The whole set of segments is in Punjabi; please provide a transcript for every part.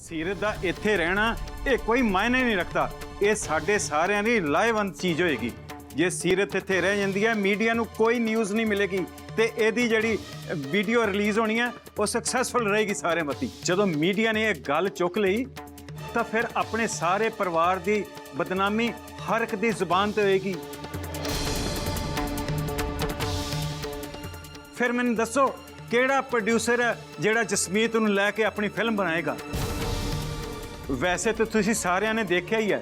सीरत दा इत्थे रहना ये कोई मायने नहीं रखता। ये साडे सारिਆਂ ਦੀ ਲਾਹੇਵੰਦ चीज़ होएगी। जे सीरत इत्थे रह जाती है मीडिया नू कोई न्यूज़ नहीं मिलेगी तो यदी जी वीडियो रिलीज़ होनी है वो सक्सैसफुल रहेगी सारे मती। जदों मीडिया ने यह गल चुक ली तो फिर अपने सारे परिवार की बदनामी हर एक की जुबान ते होएगी। फिर मैनूं दसो किहड़ा प्रोड्यूसर है जिहड़ा जसमीत नूं लैके अपनी फिल्म बनाएगा। वैसे तो तुसीं सारिਆਂ ने देखा ही है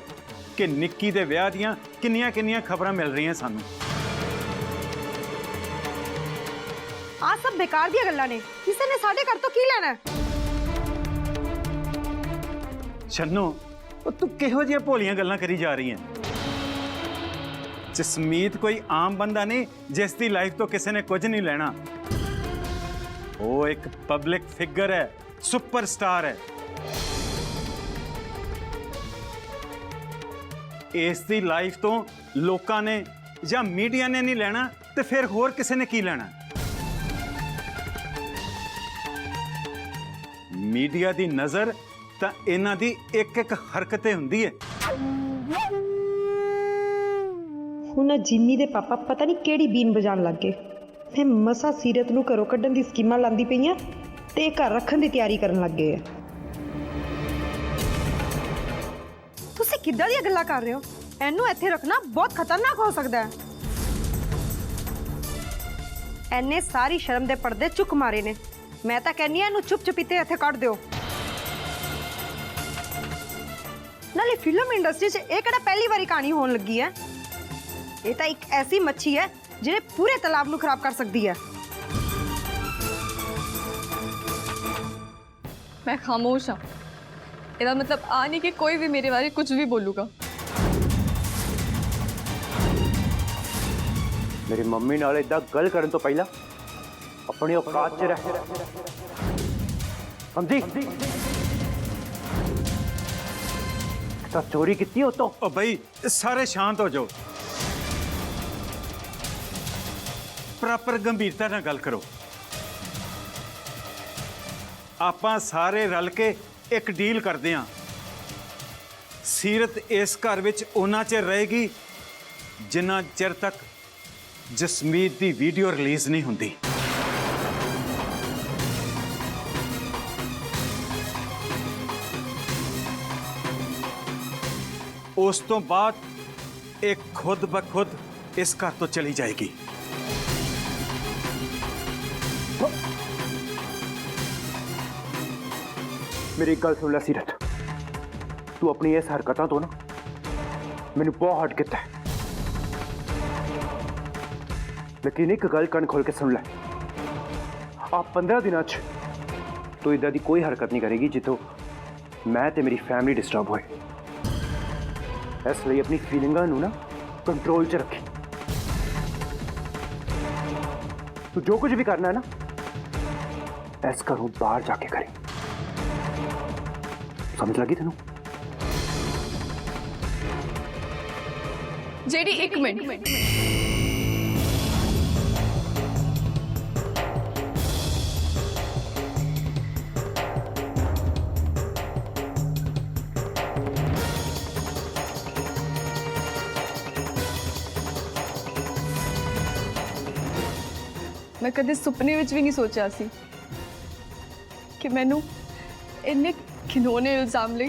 कि निक्की दे विआह दियां किन्नियां किन्नियां खबरां मिल रही हैं सानूं। आ सब बेकार दी गल्लां ने, किसी ने साडे घर तो की लेना है? छन्नू तू किहो जिहियां भोलियां गल्लां करी जा रही हैं। जसमीत कोई आम बंदा नहीं जिसकी लाइफ तो किसी ने कुछ नहीं लेना। वो एक पब्लिक फिगर है, सुपरस्टार है। इसकी लाइफ तो लोगों ने या मीडिया ने नहीं लेना तो फिर होर किसी ने की लेना। मीडिया की नज़र तो इन्हां दी एक एक हरकतें हुंदी है। हुण जिमी दे पापा पता नहीं केड़ी बीन बजाण लग गए। मैं मसा सीरत नूं घरों कड्ढण दी स्कीमां लांदी पई हां ते घर रखण दी तैयारी करन लग गए। तुसीं किद्दां दी गल्लां कर रहे हो? इहनूं इत्थे रखना बहुत खतरनाक हो सकदा है। इन्ने सारी शर्म दे पर्दे चुक मारे ने। मैं तां कहनी आ इहनूं चुप चपीते इत्थे कढ दिओ। नाले फिल्म इंडस्ट्री च इह किहड़ा पहली वारी कहानी होण लगी है। ये तो एक ऐसी मच्छी है जिन्हें पूरे तालाब नूं खराब कर सकती है। मैं खामोश हाँ। इसका मतलब आ नहीं कि कोई भी मेरे बारे कुछ भी बोलूगा। मेरी मम्मी नाल इदा गल करन तो पहला अपनी औकात च रह समझी। तो चोरी की हो तो ओ भाई सारे शांत हो जाओ, प्रॉपर गंभीरता नाल गल करो। आपां सारे रल के एक डील करते हैं। सीरत इस घर विच उन्ना चिर रहेगी जिन्ना चिर तक जसमीत की वीडियो रिलीज़ नहीं होंदी। उस तो बाद एक खुद ब खुद इस घर तो चली जाएगी। मेरी गल सुन लै सीरत, तू अपनी इस हरकतों तो ना मैनू बहुत हट किया है। लेकिन एक गल कन खोल के सुन लै, आप 15 दिनों तो इदा की कोई हरकत नहीं करेगी जितों मैं ते मेरी फैमिली डिस्टर्ब होए। इसलिए अपनी फीलिंगां नू ना कंट्रोल च रखी। तू जो कुछ भी करना है ना इस घरों बाहर जाके करें। समझ लगी तेनू? जेडी एक मिनट, मैं कदे सुपने विच भी नहीं सोचा सी कि मैनू इन्ने खिलौने इल्जाम ले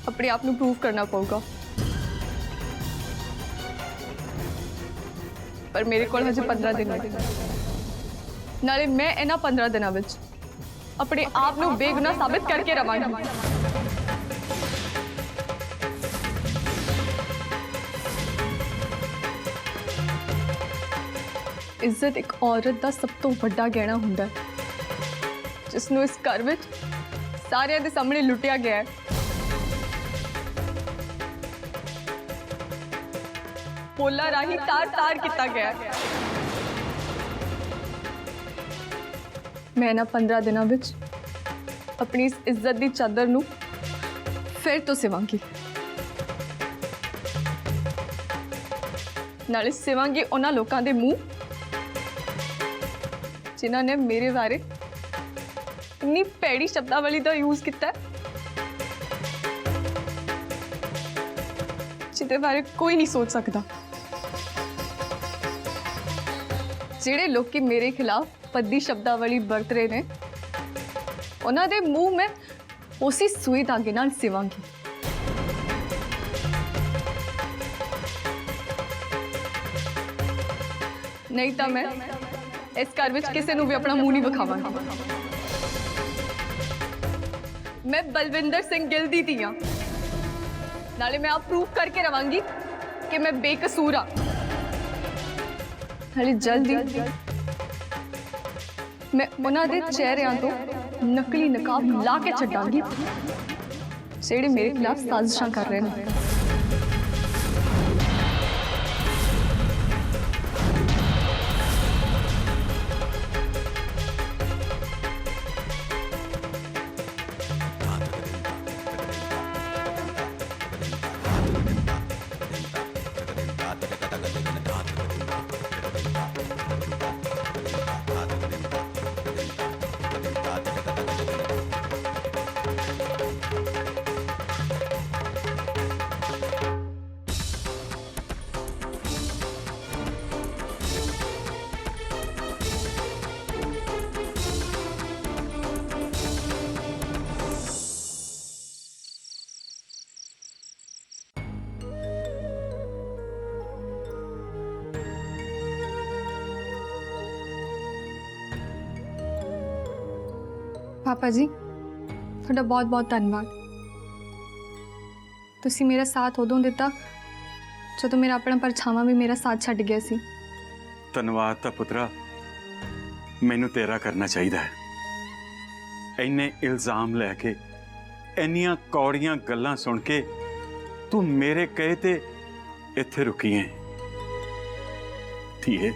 अपने आप को प्रूव करना पड़ेगा। पर मेरे को हजे 15 दिन नाले मैं इन्हां 15 दिनों विच अपने आप को बेगुनाह साबित करके रवांगी। इज्जत एक औरत का सब तो बड़ा गहना हुंदा है जिसनों इस घर विच सारिਆਂ ਦੇ सामने लुटिया गया है। पोला राही तार तार किया गया है। मैं ना 15 दिनों विच अपनी इस इज्जत की चादर नू फिर तो सिवांगी। नाले सिवांगी उन्हां लोकां दे मूँह जिन्होंने मेरे बारे इन्नी भैड़ी शब्दावली का यूज किया। ਜਿਹਦੇ ਬਾਰੇ ਕੋਈ ਨਹੀਂ ਸੋਚ ਸਕਦਾ। ਜਿਹੜੇ ਲੋਕੀ ਮੇਰੇ ਖਿਲਾਫ ਪੱਦੀ ਸ਼ਬਦਾਵਲੀ ਵਰਤ ਰਹੇ ਨੇ ਉਹਨਾਂ ਦੇ ਮੂੰਹ ਮੈਂ ਉਸੇ ਸੂਈ ਧਾਗੇ ਨਾਲ ਸਿਵਾਂਗੀ। ਨਹੀਂ ਤਾਂ ਮੈਂ ਇਸ ਘਰ ਵਿੱਚ ਕਿਸੇ ਨੂੰ ਵੀ ਆਪਣਾ ਮੂੰਹ ਨਹੀਂ ਵਿਖਾਵਾਂਗੀ। ਮੈਂ ਬਲਵਿੰਦਰ ਸਿੰਘ ਗਿੱਲ ਦੀ ਧੀ ਹਾਂ, ਨਾਲੇ ਮੈਂ ਆਪ ਪ੍ਰੂਫ ਕਰਕੇ ਰਵਾਂਗੀ ਕਿ ਮੈਂ ਬੇਕਸੂਰ ਹਾਂ। ਨਾਲੇ ਜਲਦੀ ਮੈਂ ਉਹਨਾਂ ਦੇ ਚਿਹਰਿਆਂ ਤੋਂ ਨਕਲੀ ਨਕਾਬ ਲਾ ਕੇ ਛੱਡਾਂਗੀ ਜਿਹੜੇ ਮੇਰੇ ਖਿਲਾਫ ਸਾਜ਼ਿਸ਼ਾਂ ਕਰ ਰਹੇ ਨੇ। पापा जी ਤੁਹਾਡਾ बहुत बहुत धन्यवाद। ਤੁਸੀਂ ਮੇਰਾ ਸਾਥ ਉਦੋਂ ਦਿੱਤਾ ਜਦੋਂ ਮੇਰਾ ਆਪਣਾ ਪਰਛਾਵਾਂ ਵੀ ਮੇਰਾ ਸਾਥ ਛੱਡ ਗਿਆ ਸੀ। ਧੰਨਵਾਦ ਤਾਂ ਪੁੱਤਰਾ ਮੈਨੂੰ ਤੇਰਾ ਕਰਨਾ ਚਾਹੀਦਾ ਹੈ। ਇੰਨੇ ਇਲਜ਼ਾਮ ਲੈ ਕੇ ਇੰਨੀਆਂ ਕੌੜੀਆਂ ਗੱਲਾਂ ਸੁਣ ਕੇ ਤੂੰ ਮੇਰੇ ਕਹੇ ਤੇ ਇੱਥੇ ਰੁਕੀ ਹੈ। ਧੀਏ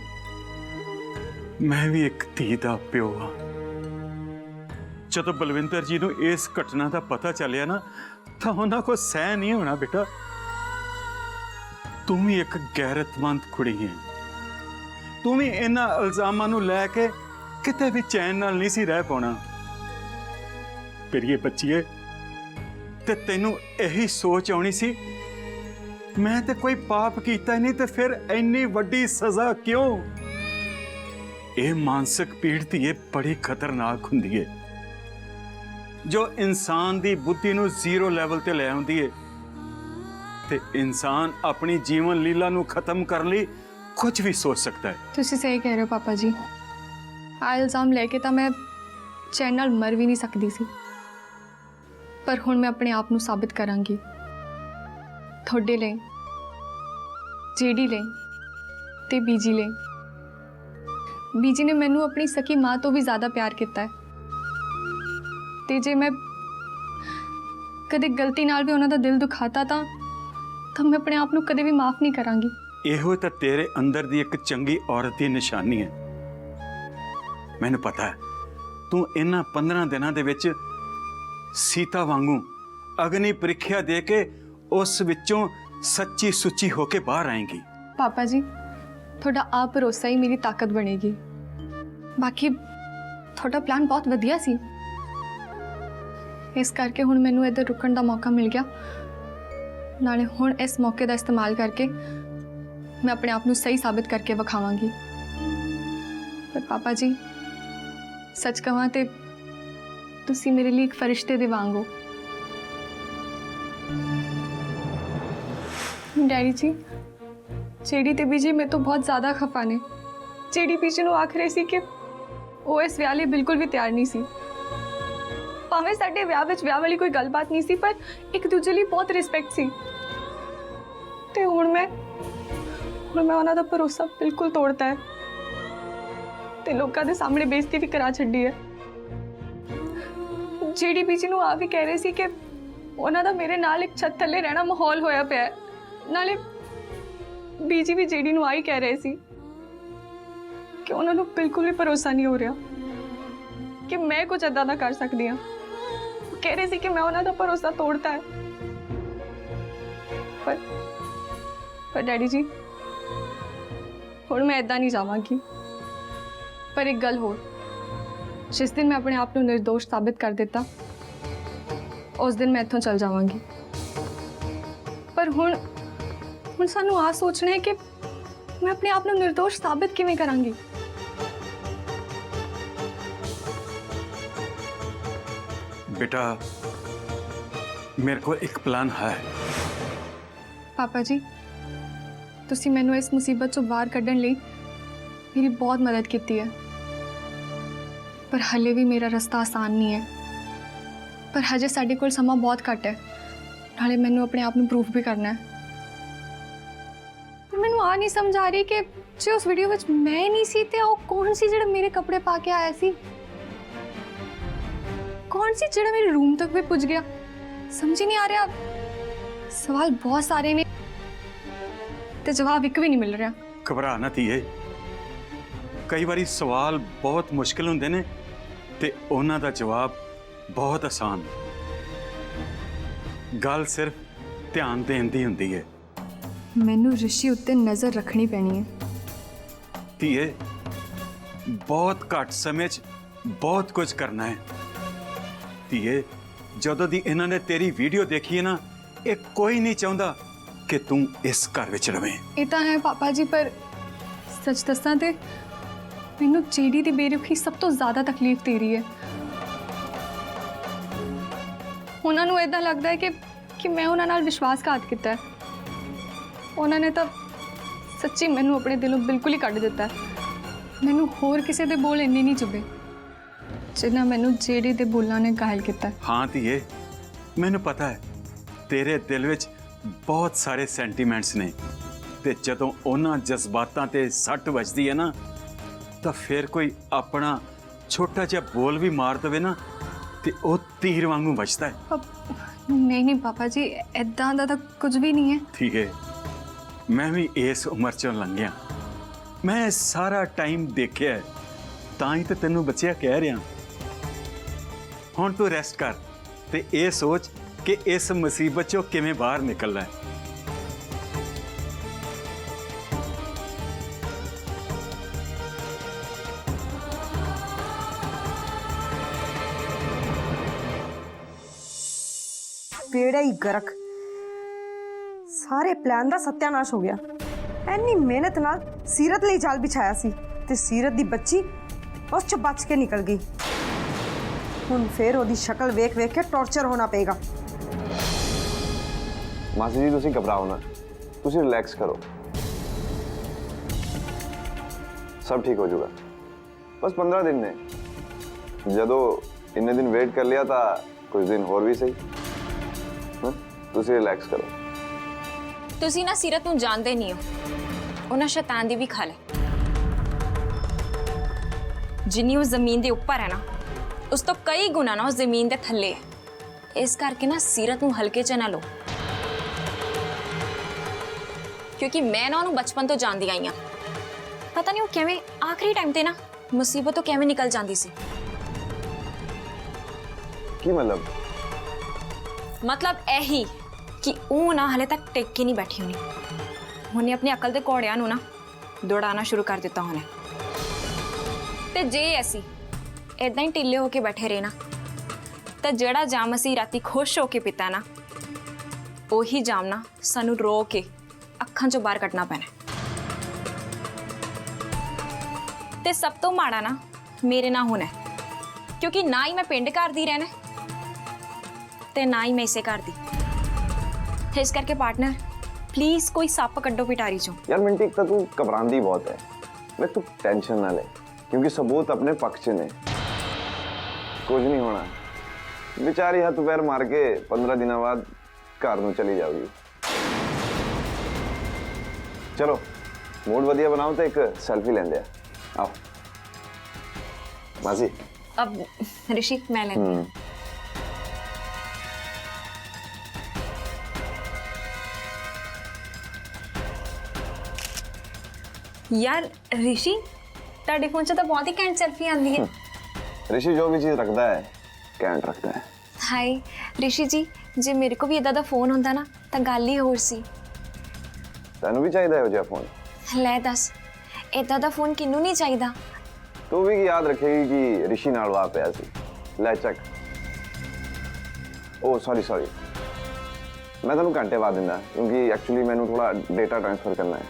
ਮੈਂ ਵੀ ਇੱਕ ਧੀ ਦਾ ਪਿਓ ਹਾਂ। ਜਦੋਂ ਬਲਵਿੰਦਰ ਜੀ ਨੂੰ ਇਸ ਘਟਨਾ ਦਾ ਪਤਾ ਚੱਲਿਆ ਨਾ ਤਾਂ ਉਹਨਾਂ ਕੋ ਸਹਿ ਨਹੀਂ ਹੋਣਾ ਬੇਟਾ। ਤੂੰ ਵੀ ਇੱਕ ਗੈਰਤਮੰਦ ਕੁੜੀ ਹੈ। ਤੂੰ ਵੀ ਇਹਨਾਂ ਇਲਜ਼ਾਮਾਂ ਨੂੰ ਲੈ ਕੇ ਕਿਤੇ ਵੀ ਚੈਨ ਨਾਲ ਨਹੀਂ ਸੀ ਰਹਿ ਪਾਉਣਾ। ਪ੍ਰਿਏ ਬੱਚੀਏ ਤੇ ਤੈਨੂੰ ਇਹੀ ਸੋਚ ਆਉਣੀ ਸੀ ਮੈਂ ਤੇ ਕੋਈ ਪਾਪ ਕੀਤਾ ਹੀ ਨਹੀਂ ਤੇ ਫਿਰ ਇੰਨੀ ਵੱਡੀ ਸਜ਼ਾ ਕਿਉਂ। ਇਹ ਮਾਨਸਿਕ ਪੀੜ ਧੀਏ ਬੜੀ ਖਤਰਨਾਕ ਹੁੰਦੀ ਹੈ ਜੋ ਇਨਸਾਨ ਦੀ ਬੁੱਧੀ ਨੂੰ ਜ਼ੀਰੋ ਲੈਵਲ ਤੇ ਲੈ ਆਉਂਦੀ ਹੈ ਤੇ ਇਨਸਾਨ ਆਪਣੀ ਜੀਵਨ ਲੀਲਾ ਨੂੰ ਖਤਮ ਕਰਨ ਲਈ ਕੁਝ ਵੀ ਸੋਚ ਸਕਦਾ ਹੈ। ਤੁਸੀਂ ਸਹੀ ਕਹਿ ਰਹੇ ਹੋ ਪਾਪਾ ਜੀ। ਆ ਇਲਜ਼ਾਮ ਲੈ ਕੇ ਤਾਂ ਮੈਂ ਚੈਨ ਨਾਲ ਮਰ ਵੀ ਨਹੀਂ ਸਕਦੀ ਸੀ, ਪਰ ਹੁਣ ਮੈਂ ਆਪਣੇ ਆਪ ਨੂੰ ਸਾਬਿਤ ਕਰਾਂਗੀ ਤੁਹਾਡੇ ਲਈ, ਜੀਡੀ ਲਈ ਤੇ ਬੀਜੀ ਲਈ। ਬੀਜੀ ਨੇ ਮੈਨੂੰ ਆਪਣੀ ਸਕੀ ਮਾਂ ਤੋਂ ਵੀ ਜ਼ਿਆਦਾ ਪਿਆਰ ਕੀਤਾ ਹੈ ਤੇ ਜੇ ਮੈਂ ਕਦੇ ਗਲਤੀ ਨਾਲ ਵੀ ਉਹਨਾਂ ਦਾ ਦਿਲ ਦੁਖਾਤਾ ਤਾਂ ਮੈਂ ਆਪਣੇ ਆਪ ਨੂੰ ਕਦੇ ਵੀ ਮਾਫ ਨਹੀਂ ਕਰਾਂਗੀ। ਇਹੋ ਤਾਂ ਤੇਰੇ ਅੰਦਰ ਦੀ ਇੱਕ ਚੰਗੀ ਔਰਤ ਦੀ ਨਿਸ਼ਾਨੀ ਹੈ। ਮੈਨੂੰ ਪਤਾ ਹੈ ਤੂੰ ਇਹਨਾਂ 15 ਦਿਨਾਂ ਦੇ ਵਿੱਚ ਸੀਤਾ ਵਾਂਗੂ ਅਗਨੀ ਪ੍ਰੀਖਿਆ ਦੇ ਕੇ ਉਸ ਵਿੱਚੋਂ ਸੱਚੀ ਸੁੱਚੀ ਹੋ ਕੇ ਬਾਹਰ ਆਏਂਗੀ। ਪਾਪਾ ਜੀ ਤੁਹਾਡਾ ਆਪ ਭਰੋਸਾ ਹੀ ਮੇਰੀ ਤਾਕਤ ਬਣੇਗੀ। ਬਾਕੀ ਤੁਹਾਡਾ ਪਲਾਨ ਬਹੁਤ ਵਧੀਆ ਸੀ, ਇਸ ਕਰਕੇ ਹੁਣ ਮੈਨੂੰ ਇੱਧਰ ਰੁਕਣ ਦਾ ਮੌਕਾ ਮਿਲ ਗਿਆ। ਨਾਲੇ ਹੁਣ ਇਸ ਮੌਕੇ ਦਾ ਇਸਤੇਮਾਲ ਕਰਕੇ ਮੈਂ ਆਪਣੇ ਆਪ ਨੂੰ ਸਹੀ ਸਾਬਿਤ ਕਰਕੇ ਵਿਖਾਵਾਂਗੀ। ਪਰ ਪਾਪਾ ਜੀ ਸੱਚ ਕਹਾਂ ਤੇ ਤੁਸੀਂ ਮੇਰੇ ਲਈ ਇੱਕ ਫਰਿਸ਼ਤੇ ਦੇ ਵਾਂਗ ਹੋ। ਡੈਡੀ ਜੀ ਜਿਹੜੀ ਤੇ ਬੀਜੀ ਮੇਰੇ ਤੋਂ ਬਹੁਤ ਜ਼ਿਆਦਾ ਖਫਾ ਨੇ। ਜਿਹੜੀ ਬੀਜੀ ਨੂੰ ਆਖ ਰਹੇ ਸੀ ਕਿ ਉਹ ਇਸ ਵਿਆਹ ਲਈ ਬਿਲਕੁਲ ਵੀ ਤਿਆਰ ਨਹੀਂ ਸੀ। ਭਾਵੇਂ ਸਾਡੇ ਵਿਆਹ ਵਿੱਚ ਵਿਆਹ ਵਾਲੀ ਕੋਈ ਗੱਲਬਾਤ ਨਹੀਂ ਸੀ, ਪਰ ਇੱਕ ਦੂਜੇ ਲਈ ਬਹੁਤ ਰਿਸਪੈਕਟ ਸੀ। ਤੇ ਹੁਣ ਮੈਂ ਉਹਨਾਂ ਦਾ ਭਰੋਸਾ ਬਿਲਕੁਲ ਤੋੜਤਾ ਹੈ ਤੇ ਲੋਕਾਂ ਦੇ ਸਾਹਮਣੇ ਬੇਇੱਜ਼ਤੀ ਵੀ ਕਰਾ ਛੱਡੀ ਹੈ। ਜਿਹੜੀ ਬੀਜੀ ਨੂੰ ਆ ਵੀ ਕਹਿ ਰਹੇ ਸੀ ਕਿ ਉਹਨਾਂ ਦਾ ਮੇਰੇ ਨਾਲ ਇੱਕ ਛੱਤ ਥੱਲੇ ਰਹਿਣਾ ਮਾਹੌਲ ਹੋਇਆ ਪਿਆ ਹੈ। ਨਾਲੇ ਬੀਜੀ ਵੀ ਜਿਹੜੀ ਨੂੰ ਆਈ ਕਹਿ ਰਹੇ ਸੀ ਕਿ ਉਹਨਾਂ ਨੂੰ ਬਿਲਕੁਲ ਵੀ ਭਰੋਸਾ ਨਹੀਂ ਹੋ ਰਿਹਾ ਕਿ ਮੈਂ ਕੁਝ ਏਦਾਂ ਦਾ ਕਰ ਸਕਦੀ ਹਾਂ। ਕਹਿ ਰਹੇ ਸੀ ਕਿ ਮੈਂ ਉਹਨਾਂ ਦਾ ਭਰੋਸਾ ਤੋੜਤਾ ਹੈ। ਪਰ ਡੈਡੀ ਜੀ ਹੁਣ ਮੈਂ ਏਦਾਂ ਨਹੀਂ ਜਾਵਾਂਗੀ। ਪਰ ਇੱਕ ਗੱਲ ਹੋਰ, ਜਿਸ ਦਿਨ ਮੈਂ ਆਪਣੇ ਆਪ ਨੂੰ ਨਿਰਦੋਸ਼ ਸਾਬਿਤ ਕਰ ਦਿੱਤਾ ਉਸ ਦਿਨ ਮੈਂ ਇੱਥੋਂ ਚਲ ਜਾਵਾਂਗੀ। ਪਰ ਹੁਣ ਹੁਣ ਸਾਨੂੰ ਆ ਸੋਚਣਾ ਹੈ ਕਿ ਮੈਂ ਆਪਣੇ ਆਪ ਨੂੰ ਨਿਰਦੋਸ਼ ਸਾਬਿਤ ਕਿਵੇਂ ਕਰਾਂਗੀ। बेटा मेरे को एक प्लान है। ਪਾਪਾ ਜੀ ਤੁਸੀਂ ਮੈਨੂੰ ਇਸ ਮੁਸੀਬਤ ਤੋਂ ਬਾਹਰ ਕੱਢਣ ਲਈ ਮੇਰੀ ਬਹੁਤ ਮਦਦ ਕੀਤੀ ਹੈ, ਪਰ ਹਲੇ ਵੀ ਮੇਰਾ ਰਸਤਾ ਆਸਾਨ ਨਹੀਂ ਹੈ। ਪਰ ਹਜੇ ਸਾਡੇ ਕੋਲ ਸਮਾਂ ਬਹੁਤ ਘੱਟ ਹੈ, ਨਾਲੇ ਮੈਨੂੰ ਆਪਣੇ ਆਪ ਨੂੰ ਪ੍ਰੂਫ ਵੀ ਕਰਨਾ ਹੈ। ਪਰ ਮੈਨੂੰ ਆ ਨਹੀਂ ਸਮਝ ਆ ਰਹੀ ਕਿ ਜੇ ਉਸ ਵੀਡੀਓ ਵਿੱਚ ਮੈਂ ਹੀ ਨਹੀਂ ਸੀ ਤੇ ਉਹ ਕੌਣ ਸੀ ਜਿਹੜਾ ਮੇਰੇ ਕੱਪੜੇ ਪਾ ਕੇ ਆਇਆ ਸੀ? कौन सी ਜਿਹੜਾ ਮੇਰੇ रूम तक भी पुज गया? समझ ही नहीं आ रहा। सवाल बहुत सारे ने ते जवाब एक भी नहीं मिल रहा। घबरा ना धीए, कई बारी सवाल बहुत मुश्किल हुंदे ने ते उन्हां दा जवाब बहुत आसान। गल सिर्फ ध्यान देण दी हुंदी है। मैनू ऋषि उत्ते नज़र रखनी पैनी है। धीए बहुत घट समय च बहुत कुछ करना है। ਧੀਏ ਜਦੋਂ ਦੀ ਇਹਨਾਂ ਨੇ ਤੇਰੀ ਵੀਡੀਓ ਦੇਖੀ ਹੈ ਨਾ, ਇਹ ਕੋਈ ਨਹੀਂ ਚਾਹੁੰਦਾ ਕਿ ਤੂੰ ਇਸ ਘਰ ਵਿੱਚ ਰਵੇਂ। ਇਹ ਤਾਂ ਹੈ ਪਾਪਾ ਜੀ, ਪਰ ਸੱਚ ਦੱਸਾਂ ਤੇ ਮੈਨੂੰ ਚੀੜੀ ਦੀ ਬੇਰੁਖੀ ਸਭ ਤੋਂ ਜ਼ਿਆਦਾ ਤਕਲੀਫ ਦੇ ਰਹੀ ਹੈ। ਉਹਨਾਂ ਨੂੰ ਇਦਾਂ ਲੱਗਦਾ ਹੈ ਕਿ ਮੈਂ ਉਹਨਾਂ ਨਾਲ ਵਿਸ਼ਵਾਸਘਾਤ ਕੀਤਾ ਹੈ। ਉਹਨਾਂ ਨੇ ਤਾਂ ਸੱਚੀ ਮੈਨੂੰ ਆਪਣੇ ਦਿਲੋਂ ਬਿਲਕੁਲ ਹੀ ਕੱਢ ਦਿੱਤਾ ਹੈ। ਮੈਨੂੰ ਹੋਰ ਕਿਸੇ ਦੇ ਬੋਲ ਇੰਨੇ ਨਹੀਂ ਚੁਭੇ ਜਿੰਨਾ ਮੈਨੂੰ ਜਿਹੜੀ ਦੇ ਬੋਲਾਂ ਨੇ ਘਾਇਲ ਕੀਤਾ। ਹਾਂ ਧੀਏ, ਮੈਨੂੰ ਪਤਾ ਹੈ ਤੇਰੇ ਦਿਲ ਵਿੱਚ ਬਹੁਤ ਸਾਰੇ ਸੈਂਟੀਮੈਂਟਸ ਨੇ, ਤੇ ਜਦੋਂ ਉਹਨਾਂ ਜਜ਼ਬਾਤਾਂ ਤੇ ਸੱਟ ਵੱਜਦੀ ਹੈ ਨਾ, ਤਾਂ ਫਿਰ ਕੋਈ ਆਪਣਾ ਛੋਟਾ ਜਿਹਾ ਬੋਲ ਵੀ ਮਾਰ ਦੇਵੇ ਨਾ, ਤੇ ਉਹ ਤੀਰ ਵਾਂਗੂ ਵੱਜਦਾ ਹੈ। ਨਹੀਂ ਪਾਪਾ ਜੀ, ਇਦਾਂ ਦਾ ਤਾਂ ਕੁਝ ਵੀ ਨਹੀਂ ਹੈ। ਠੀਕ ਹੈ, ਮੈਂ ਵੀ ਇਸ ਉਮਰ ਚੋਂ ਲੰਘਿਆ, ਮੈਂ ਸਾਰਾ ਟਾਈਮ ਦੇਖਿਆ ਹੈ, ਤਾਂ ਹੀ ਤਾਂ ਤੈਨੂੰ ਬੱਚਿਆ ਕਹਿ ਰਿਹਾ। ਹੁਣ ਤੂੰ ਰੈਸਟ ਕਰ ਤੇ ਇਹ ਸੋਚ ਕਿ ਇਸ ਮੁਸੀਬਤ ਚੋਂ ਕਿਵੇਂ ਬਾਹਰ ਨਿਕਲਣਾ ਹੈ। बेड़ा ही गरक, सारे प्लान ਦਾ ਸਤਿਆਨਾਸ਼ ਹੋ ਗਿਆ। ਐਨੀ ਮਿਹਨਤ ਨਾਲ ਸੀਰਤ ਲਈ ਜਾਲ ਵਿਛਾਇਆ ਸੀ ਤੇ ਸੀਰਤ ਦੀ ਬੱਚੀ ਉਸ ਚ ਬਚ ਕੇ ਨਿਕਲ ਗਈ। ਹੁਣ ਫੇਰ ਉਹਦੀ ਸ਼ਕਲ ਵੇਖ ਵੇਖ ਕੇ ਟੌਰਚਰ ਹੋਣਾ ਪਏਗਾ। ਮਾਸੀ ਜੀ ਤੁਸੀਂ ਘਬਰਾਓ ਨਾ, ਤੁਸੀਂ ਰਿਲੈਕਸ ਕਰੋ, ਸਭ ਠੀਕ ਹੋ ਜਾਊਗਾ। ਬਸ 15 ਦਿਨ ਨੇ, ਜਦੋਂ ਇੰਨੇ ਦਿਨ ਵੇਟ ਕਰ ਲਿਆ ਤਾਂ ਕੁਝ ਦਿਨ ਹੋਰ ਵੀ ਸਹੀ। ਤੁਸੀਂ ਰਿਲੈਕਸ ਕਰੋ। ਤੁਸੀਂ ਨਾ ਸੀਰਤ ਨੂੰ ਜਾਣਦੇ ਨਹੀਂ ਹੋ, ਉਹਨਾਂ ਸ਼ੈਤਾਨ ਦੀ ਵੀ ਖਾ ਲੈ। ਜਿੰਨੀ ਉਹ ਜ਼ਮੀਨ ਦੇ ਉੱਪਰ ਹੈ ਨਾ, ਉਸ ਤੋਂ ਕਈ ਗੁਣਾ ਨਾ ਉਹ ਜ਼ਮੀਨ ਦੇ ਥੱਲੇ ਹੈ। ਇਸ ਕਰਕੇ ਨਾ ਸੀਰਤ ਨੂੰ ਹਲਕੇ 'ਚ ਨਾ ਲਓ, ਕਿਉਂਕਿ ਮੈਂ ਨਾ ਉਹਨੂੰ ਬਚਪਨ ਤੋਂ ਜਾਣਦੀ ਆਈ ਹਾਂ। ਪਤਾ ਨਹੀਂ ਉਹ ਕਿਵੇਂ ਆਖਰੀ ਟਾਈਮ ਤੇ ਨਾ ਮੁਸੀਬਤ ਤੋਂ ਕਿਵੇਂ ਨਿਕਲ ਜਾਂਦੀ ਸੀ। ਕੀ ਮਤਲਬ ਇਹੀ ਕਿ ਉਹ ਨਾ ਹਲੇ ਤੱਕ ਟਿਕ ਕੇ ਨਹੀਂ ਬੈਠੀ ਹੋਣੀ। ਉਹਨੇ ਆਪਣੀ ਅਕਲ ਦੇ ਘੋੜਿਆਂ ਨੂੰ ਨਾ ਦੌੜਾਉਣਾ ਸ਼ੁਰੂ ਕਰ ਦਿੱਤਾ ਉਹਨੇ। ਤੇ ਜੇ ਅਸੀਂ ਇਦਾਂ ਹੀ ਢਿੱਲੇ ਹੋ ਕੇ ਬੈਠੇ ਰਹੇ ਨਾ, ਤਾਂ ਜਿਹੜਾ ਜਾਮ ਅਸੀਂ ਰਾਤੀ ਖੁਸ਼ ਹੋ ਕੇ ਪੀਤਾ ਨਾ, ਉਹੀ ਜਾਮ ਨਾ ਸਾਨੂੰ ਰੋ ਕੇ ਅੱਖਾਂ ਚੋਂ ਬਾਹਰ ਕੱਢਣਾ ਪੈਣਾ। ਤੇ ਸਭ ਤੋਂ ਮਾੜਾ ਨਾ ਮੇਰੇ ਨਾਲ ਹੋਣਾ, ਕਿਉਂਕਿ ਨਾ ਹੀ ਮੈਂ ਪਿੰਡ ਘਰ ਦੀ ਰਹਿਣਾ ਤੇ ਨਾ ਹੀ ਮੈਂ ਇਸੇ ਘਰ ਦੀ। ਇਸ ਕਰਕੇ ਪਾਰਟਨਰ प्लीज कोई सप कड्डो पिटारी चो। यार मिंटी, एक तो तू घबरांदी बहुत है, मैं तू टेंशन ना ले, क्योंकि सबूत अपने पक्ष ने, कुछ नहीं होना। बेचारी हाथ पैर मार के 15 दिन बाद घर नूं चली जाओगी। चलो मूड वधिया बनाओ तो एक सेल्फी लेंदे आ। आओ मासी। अब ऋषि मैं लेंदी। यार ऋषि, ताड़े फोन तो बहुत ही कैंट सेल्फी आती है। ऋषि जो भी चीज रखता है कैंट रखता है। हाय ऋषि जी, जे मेरे को भी इदा दा फोन होंदा ना तो गल ही होर सी। तैनू भी चाहिए हो जा फोन? ले दस, इदा दा फोन किनू नहीं चाहिए। तू भी याद रखेगी कि ऋषि नाल वाह पिया सी। ले चक। ओ सॉरी सॉरी, मैं तेन घंटे बाद दिंदा क्योंकि एक्चुअली मैंने थोड़ा डेटा ट्रांसफर करना है।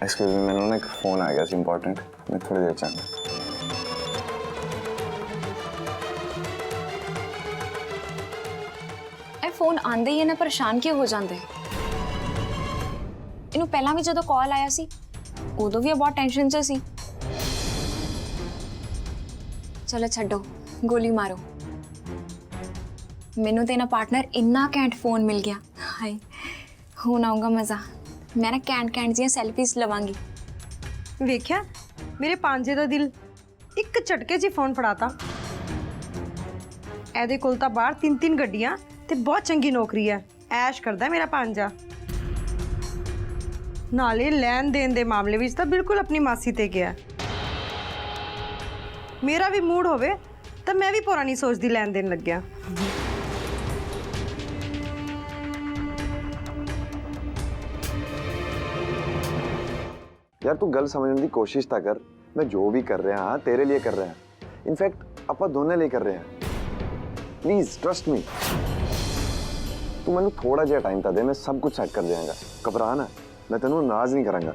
एक्सक्यूज मी, मैंने एक फोन आ गया सी इंपॉर्टेंट, मैं थोड़ी देर चाहूँगा। ਇਹ ਫੋਨ ਆਂਦੇ ਹੀ ਨਾ ਪਰੇਸ਼ਾਨ ਕਿਉਂ ਹੋ ਜਾਂਦੇ। ਇਹਨੂੰ ਪਹਿਲਾਂ ਵੀ ਜਦੋਂ ਕਾਲ ਆਇਆ ਸੀ ਉਦੋਂ ਵੀ ਇਹ ਬਹੁਤ ਟੈਨਸ਼ਨ 'ਚ ਸੀ। ਚਲੋ ਛੱਡੋ, ਗੋਲੀ ਮਾਰੋ। ਮੈਨੂੰ ਤੇ ਨਾ ਪਾਰਟਨਰ ਇੰਨਾ ਘੈਂਟ ਫੋਨ ਮਿਲ ਗਿਆ। ਹਾਏ ਹੁਣ ਆਊਗਾ ਮਜ਼ਾ। ਮੈਂ ਨਾ ਘੈਂਟ ਜੀਆਂ ਸੈਲਫੀਜ਼ ਲਵਾਂਗੀ। ਵੇਖਿਆ ਮੇਰੇ ਪਾਂਜੇ ਦਾ ਦਿਲ ਇੱਕ ਝਟਕੇ 'ਚ ਹੀ ਫੋਨ ਫੜਾਤਾ। ਇਹਦੇ ਕੋਲ ਤਾਂ ਬਾਹਰ 3 ਗੱਡੀਆਂ ਤੇ ਬਹੁਤ ਚੰਗੀ ਨੌਕਰੀ ਹੈ। ਐਸ਼ ਕਰਦਾ ਮੇਰਾ ਪਾਂਜਾ। ਨਾਲੇ ਲੈਣ ਦੇਣ ਦੇ ਮਾਮਲੇ ਵਿੱਚ ਤਾਂ ਬਿਲਕੁਲ ਆਪਣੀ ਮਾਸੀ ਤੇ ਗਿਆ। ਮੇਰਾ ਵੀ ਮੂਡ ਹੋਵੇ ਤਾਂ ਮੈਂ ਵੀ ਪੁਰਾਣੀ ਸੋਚ ਦੀ ਲੈਣ ਦੇਣ ਲੱਗਿਆ। यार तू गल समझने की कोशिश तो कर। मैं जो भी कर रहा हाँ तेरे लिए कर रहा है। इनफैक्ट आप दोनों लिए कर रहे हैं। Please trust me. तू मैंने थोड़ा जिहा टाइम तो दे, मैं सब कुछ सेट कर देंगा। घबरा ना, मैं तेनों नाराज नहीं करांगा।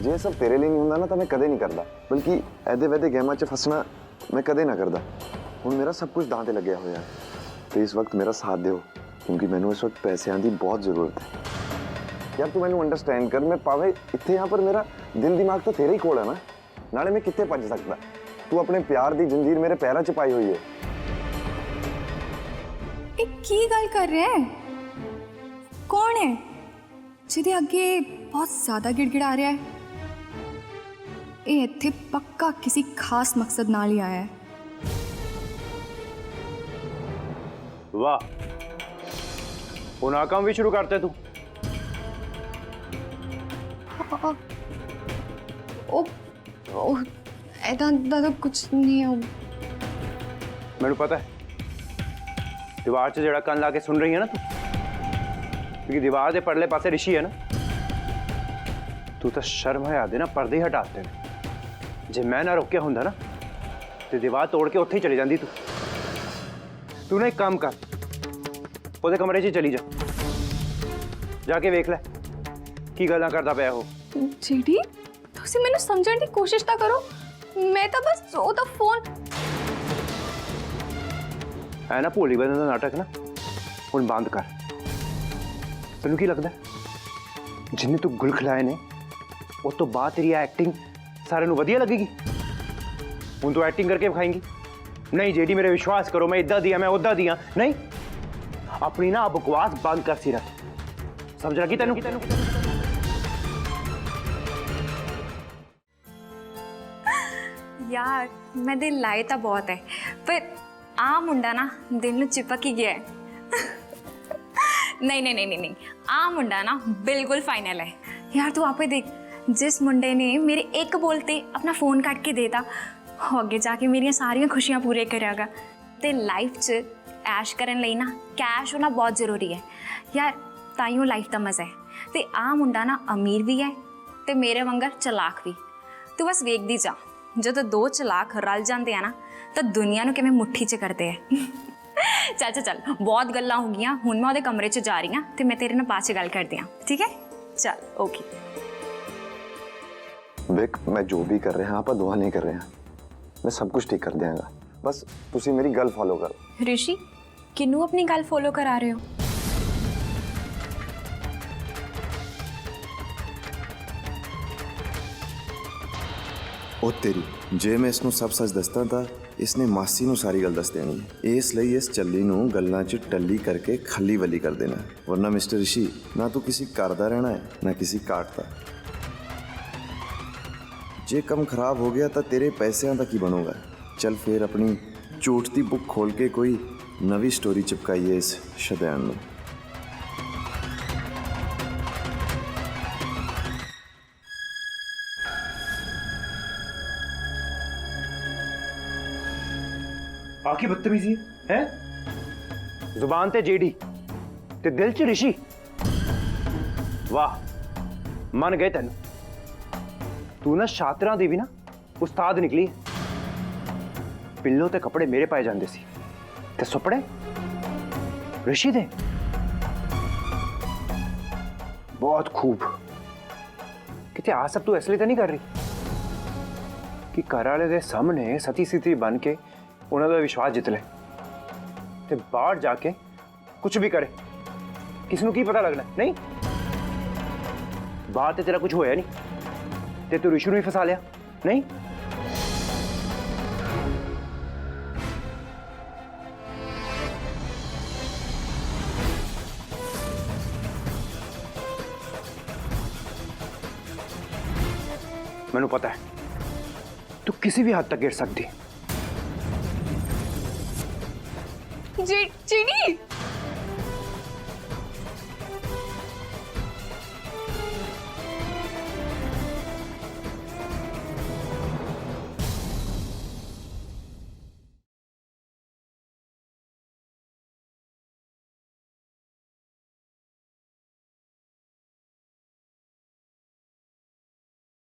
जे सब तेरे लिए नहीं होंदा ना तो मैं कदे नहीं करता, बल्कि ऐदे वैदे गेमां च फसना मैं कदे ना करता। हुण मेरा सब कुछ दांव ते लग्या होया है, तो इस वक्त मेरा साथ दिओ क्योंकि मैनू इस वक्त पैसों की बहुत जरूरत है। यार तू मैनू अंडरस्टैंड कर। मैं पावे इत्थे यहाँ पर मेरा दिल दिमाग तो तेरे ही कोल है ना, नाले मैं कित्थे भज सकदा। तू अपने प्यार दी जंजीर मेरे पैरों च पाई हुई है। ਇਹ ਕੀ ਗੱਲ ਕਰ ਰਿਹਾ ਹੈ? ਕੌਣ ਹੈ ਜਿਹਦੇ ਅੱਗੇ ਬਹੁਤ ਜ਼ਿਆਦਾ ਗਿੜਗਿੜਾ ਰਿਹਾ ਹੈ? ਇਹ ਇੱਥੇ ਪੱਕਾ ਕਿਸੇ ਖਾਸ ਮਕਸਦ ਨਾਲ ਹੀ ਆਇਆ ਹੈ। वाह, ਹੁਣ ਆ ਕੰਮ ਵੀ ਸ਼ੁਰੂ ਕਰਤੇ ਤੂੰ। ਉਹ ਇਦਾਂ ਦਾ ਕੁਝ ਨਹੀਂ ਹੈ। ਮੈਨੂੰ ਪਤਾ ਹੈ ਦੀਵਾਰ 'ਚ ਜਿਹੜਾ ਕੰਨ ਲਾ ਕੇ ਸੁਣ ਰਹੀ ਹੈ ਨਾ ਤੂੰ, ਕਿਉਂਕਿ ਦੀਵਾਰ ਦੇ ਪਰਲੇ ਪਾਸੇ ਰਿਸ਼ੀ ਹੈ ਨਾ। ਤੂੰ ਤਾਂ ਸ਼ਰਮ ਹਯਾ ਦੇ ਨਾ ਪਰਦੇ ਹੀ ਹਟਾਤੇ ਨੇ। ਜੇ ਮੈਂ ਨਾ ਰੋਕਿਆ ਹੁੰਦਾ ਨਾ ਤੇ ਦੀਵਾਰ ਤੋੜ ਕੇ ਉੱਥੇ ਹੀ ਚਲੀ ਜਾਂਦੀ ਤੂੰ। ਤੂੰ ਨਾ ਇੱਕ ਕੰਮ ਕਰ, ਉਹਦੇ ਕਮਰੇ 'ਚ ਚਲੀ ਜਾ ਕੇ ਵੇਖ ਲੈ ਕੀ ਗੱਲਾਂ ਕਰਦਾ ਪਿਆ ਉਹ। ਜੀਡੀ, ਤੁਸੀਂ ਮੈਨੂੰ ਸਮਝਣ ਦੀ ਕੋਸ਼ਿਸ਼ ਤਾਂ ਕਰੋ। ਮੈਂ ਤਾਂ ਬਸ ਉਹਦਾ ਫੋਨ ਹੈ ਨਾ ਭੋਲੀ ਬੰਦੇ ਦਾ ਨਾਟਕ ਨਾ ਹੁਣ ਬੰਦ ਕਰ। ਤੈਨੂੰ ਕੀ ਲੱਗਦਾ ਜਿੰਨੇ ਤੂੰ ਗੁਲ ਖਿਲਾਏ ਨੇ ਉਸ ਤੋਂ ਬਾਅਦ ਤੇਰੀ ਐਕਟਿੰਗ ਸਾਰਿਆਂ ਨੂੰ ਵਧੀਆ ਲੱਗੇਗੀ? ਹੁਣ ਤੂੰ ਐਕਟਿੰਗ ਕਰਕੇ ਵਿਖਾਏਂਗੀ? ਨਹੀਂ ਜੇਡੀ, ਮੇਰੇ ਵਿਸ਼ਵਾਸ ਕਰੋ, ਮੈਂ ਇੱਦਾਂ ਦੀ ਆ, ਮੈਂ ਉੱਦਾਂ ਦੀ ਆ। ਨਹੀਂ, ਆਪਣੀ ਨਾ ਬਕਵਾਸ ਬੰਦ ਕਰ ਸਿਰਾ। ਸਮਝ ਲੱਗੀ ਤੈਨੂੰ? ਯਾਰ ਮੈਂ ਦਿਲ ਲਾਏ ਤਾਂ ਬਹੁਤ ਹੈ, ਪਰ ਆ ਮੁੰਡਾ ਨਾ ਦਿਲ ਨੂੰ ਚਿਪਕ ਹੀ ਗਿਆ ਹੈ। नहीं, आ मुंडा ना बिल्कुल फाइनल है। यार तू आपे देख, जिस मुंडे ने मेरे एक बोलते अपना फ़ोन कट के देता, अगे जाके मेरिया सारिया खुशियां पूरे करेगा। ते लाइफ च ऐश करन लई ना कैश होना बहुत ज़रूरी है यार, ताइयों लाइफ का मज़ा है। ते आ मुंडा ना अमीर भी है ते मेरे वंगर चलाक भी। तू बस वेखदी जा, जो दो चलाक रल जाते हैं ना तो दुनिया नूं किवें मुट्ठी च करते हैं। चल बहुत गल्लां हो गईयां, हुण मैं उहदे कमरे च जा रही हाँ ते मैं तेरे नाल बाद च गल करदी हाँ, ठीक है? चल ओके। विक, मैं जो भी कर रहा आप दुआ नहीं कर रहे हैं, मैं सब कुछ ठीक कर देंगा। बस तुसी मेरी गल फॉलो करो। ऋषि, किनू अपनी गल फॉलो करा रहे हो? ਉਹ ਤੇਰੀ, ਜੇ ਮੈਂ ਇਸ ਨੂੰ ਸਭ ਸੱਚ ਦੱਸਦਾ ਤਾਂ ਇਸਨੇ ਮਾਸੀ ਨੂੰ ਸਾਰੀ ਗੱਲ ਦੱਸ ਦੇਣੀ ਹੈ। ਇਸ ਲਈ ਇਸ ਚੱਲੀ ਨੂੰ ਗੱਲਾਂ 'ਚ ਟੱਲੀ ਕਰਕੇ ਖੱਲੀ ਵੱਲੀ ਕਰ ਦੇਣਾ, ਵਰਨਾ ਮਿਸਟਰ ਰਿਸ਼ੀ ਨਾ ਤੂੰ ਕਿਸੇ ਘਰ ਦਾ ਰਹਿਣਾ ਹੈ ਨਾ ਕਿਸੇ ਕਾਟ ਦਾ। ਜੇ ਕੰਮ ਖਰਾਬ ਹੋ ਗਿਆ ਤਾਂ ਤੇਰੇ ਪੈਸਿਆਂ ਦਾ ਕੀ ਬਣੂਗਾ? ਚੱਲ ਫਿਰ ਆਪਣੀ ਝੂਠ ਦੀ ਬੁੱਕ ਖੋਲ ਕੇ ਕੋਈ ਨਵੀਂ ਸਟੋਰੀ ਚਿਪਕਾਈਏ ਇਸ ਸ਼ੈਤਾਨ ਨੂੰ। आखी बदतमीजी है? जुबान ते जेडी ते दिल च ऋषि। वाह, मन गए तेन। तू ना शातरा दी भी ना ਉਸਤਾਦ ਨਿਕਲੀ। ਪਿੱਲੋਂ ਤੇ ਕੱਪੜੇ ਮੇਰੇ ਪਾਏ ਜਾਂਦੇ ਸੀ ਤੇ ਸੁਪਨੇ ऋषि दे। बहुत खूब। किते आ सब तू इसलिए तो नहीं कर रही कि घर वाले दे सामने सती सीती बन के उन्हों का विश्वास जित ले ते बाहर जाके कुछ भी करे, किसी को की पता लगना नहीं। बाहर ते तेरा कुछ होया नहीं ते तू ऋषि नूं ही फसा लिया नहीं। मैनू पता है तू किसी भी हद तक गिर सकती। जी चीनी